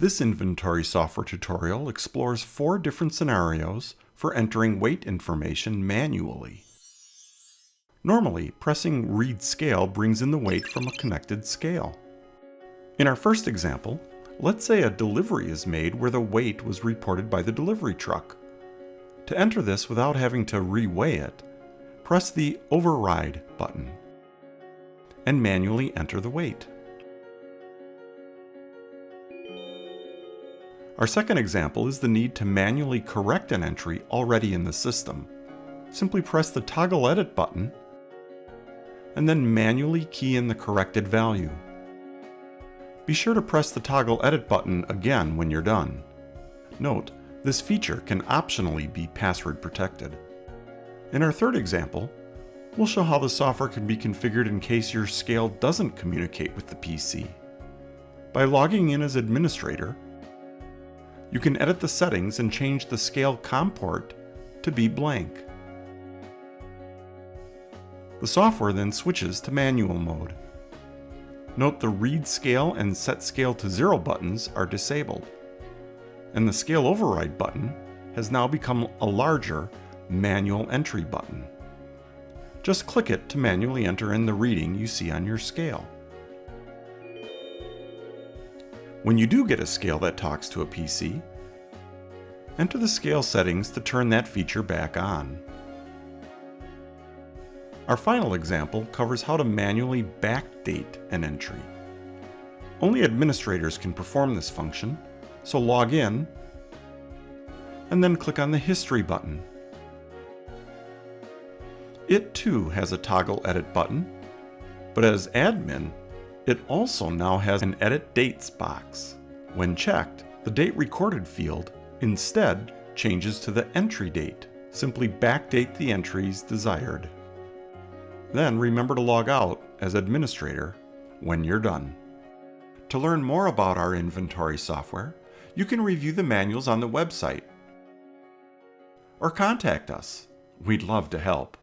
This inventory software tutorial explores 4 different scenarios for entering weight information manually. Normally, pressing Read Scale brings in the weight from a connected scale. In our first example, let's say a delivery is made where the weight was reported by the delivery truck. To enter this without having to reweigh it, press the Override button and manually enter the weight. Our second example is the need to manually correct an entry already in the system. Simply press the Toggle Edit button and then manually key in the corrected value. Be sure to press the Toggle Edit button again when you're done. Note, this feature can optionally be password protected. In our third example, we'll show how the software can be configured in case your scale doesn't communicate with the PC. By logging in as administrator, you can edit the settings and change the scale COM port to be blank. The software then switches to manual mode. Note the Read Scale and Set Scale to 0 buttons are disabled, and the Scale Override button has now become a larger Manual Entry button. Just click it to manually enter in the reading you see on your scale. When you do get a scale that talks to a PC, enter the scale settings to turn that feature back on. Our final example covers how to manually backdate an entry. Only administrators can perform this function, so log in and then click on the History button. It too has a Toggle Edit button, but as admin, it also now has an Edit Dates box. When checked, the date recorded field instead changes to the entry date. Simply backdate the entries desired. Then remember to log out as administrator when you're done. To learn more about our inventory software, you can review the manuals on the website or contact us. We'd love to help.